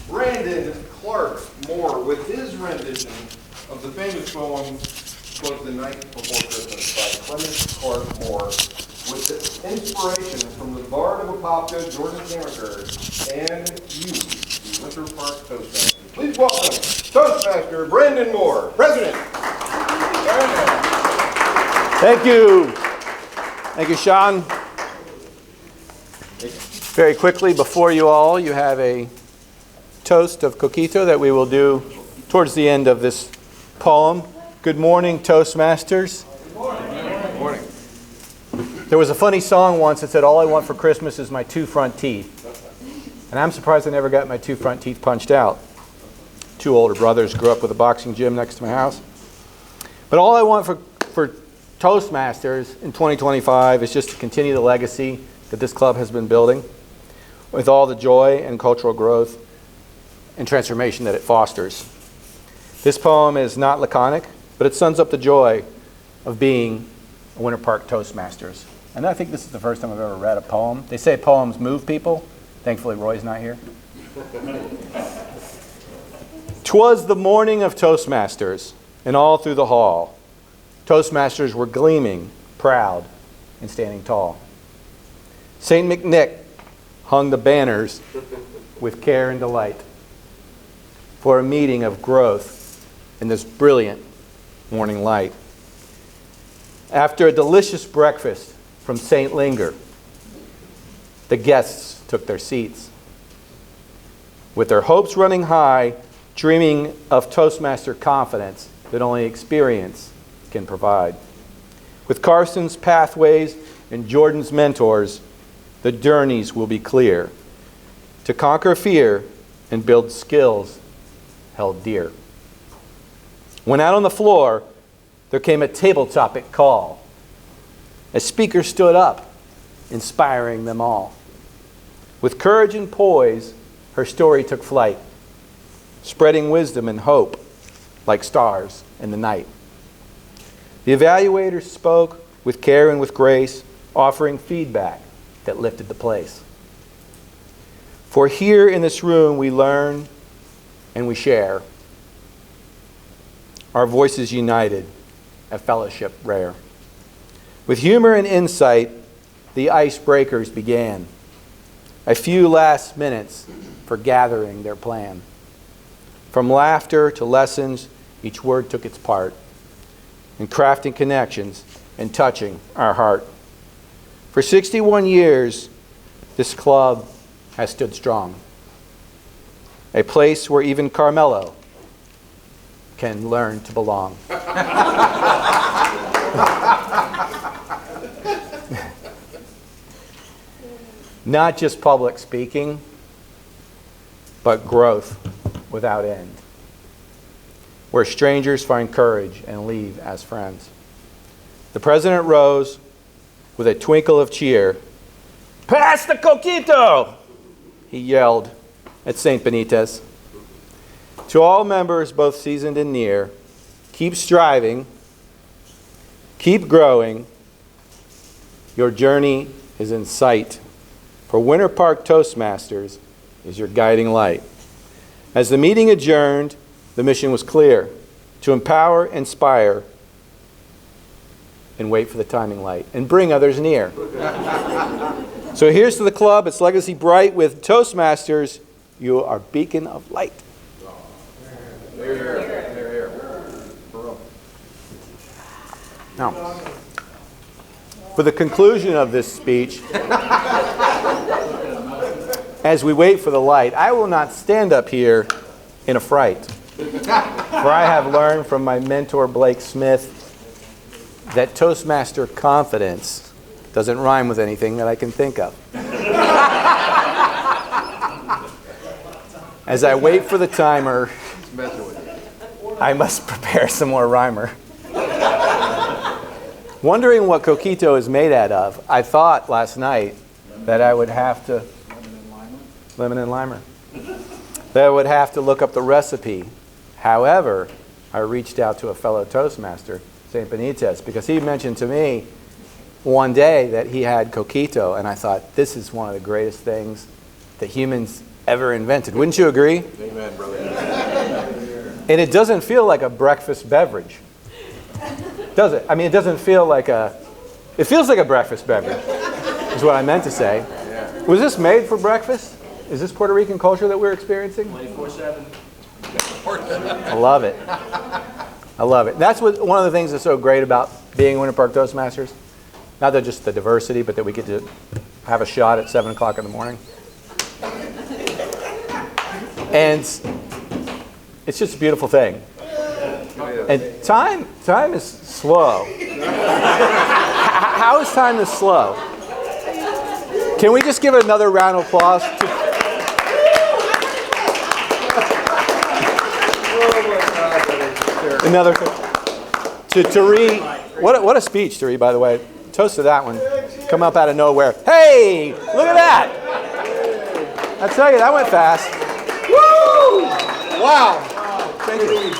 Brandon Clark Moore with his rendition of the famous poem, quote, The Night Before Christmas by Clement Clark Moore, with the inspiration from the Bard of Apopka, Jordan Kamaker, and you, the Winter Park Toastmasters. Please welcome Toastmaster Brandon Moore, President. Thank you. Thank you, Sean. Very quickly, before you all, you have a toast of coquito that we will do towards the end of this poem. Good morning, Toastmasters. Good morning. Good morning. There was a funny song once that said, all I want for Christmas is my 2 front teeth. And I'm surprised I never got my 2 front teeth punched out. 2 older brothers grew up with a boxing gym next to my house. But all I want for Toastmasters in 2025 is just to continue the legacy that this club has been building with all the joy and cultural growth and transformation that it fosters. This poem is not laconic, but it sums up the joy of being a Winter Park Toastmasters. And I think this is the first time I've ever read a poem. They say poems move people. Thankfully, Roy's not here. 'Twas the morning of Toastmasters, and all through the hall, Toastmasters were gleaming, proud, and standing tall. St. McNick hung the banners with care and delight for a meeting of growth in this brilliant morning light. After a delicious breakfast from St. Linger, the guests took their seats. With their hopes running high, dreaming of Toastmaster confidence that only experience can provide. With Carson's pathways and Jordan's mentors, the journeys will be clear to conquer fear and build skills held dear. When out on the floor, there came a table topic call. A speaker stood up, inspiring them all. With courage and poise, her story took flight, spreading wisdom and hope like stars in the night. The evaluators spoke with care and with grace, offering feedback that lifted the place. For here in this room we learn and we share, our voices united, a fellowship rare. With humor and insight, the icebreakers began. A few last minutes for gathering their plan. From laughter to lessons, each word took its part in crafting connections and touching our heart. For 61 years, this club has stood strong. A place where even Carmelo can learn to belong. Not just public speaking, but growth without end. Where strangers find courage and leave as friends. The president rose with a twinkle of cheer. Pass the coquito! He yelled at St. Benitez. To all members, both seasoned and near, keep striving, keep growing. Your journey is in sight. For Winter Park Toastmasters is your guiding light. As the meeting adjourned, the mission was clear: to empower, inspire, and wait for the timing light, and bring others near. So here's to the club, its legacy bright. With Toastmasters, you are a beacon of light. Now, for the conclusion of this speech, as we wait for the light, I will not stand up here in a fright. For I have learned from my mentor, Blake Smith, that Toastmaster confidence doesn't rhyme with anything that I can think of. As I wait for the timer, I must prepare some more rhymer. Wondering what coquito is made out of, I thought last night that I would have to... Lemon and limer. That I would have to look up the recipe. However, I reached out to a fellow Toastmaster, St. Benitez, because he mentioned to me one day that he had coquito, and I thought, this is one of the greatest things that humans ever invented. Wouldn't you agree? Amen, brother. And it doesn't feel like a breakfast beverage, does it? I mean, it doesn't feel like it feels like a breakfast beverage, is what I meant to say. Yeah. Was this made for breakfast? Is this Puerto Rican culture that we're experiencing? 24/7. I love it. I love it. That's one of the things that's so great about being Winter Park Toastmasters. Not that just the diversity, but that we get to have a shot at 7 o'clock in the morning. And it's just a beautiful thing. And time is slow. How is time this slow? Can we just give another round of applause to Tari? What a speech, Tari, by the way. Toast to that one. Come up out of nowhere. Hey, look at that. I tell you, that went fast. Woo! Wow. Thank you.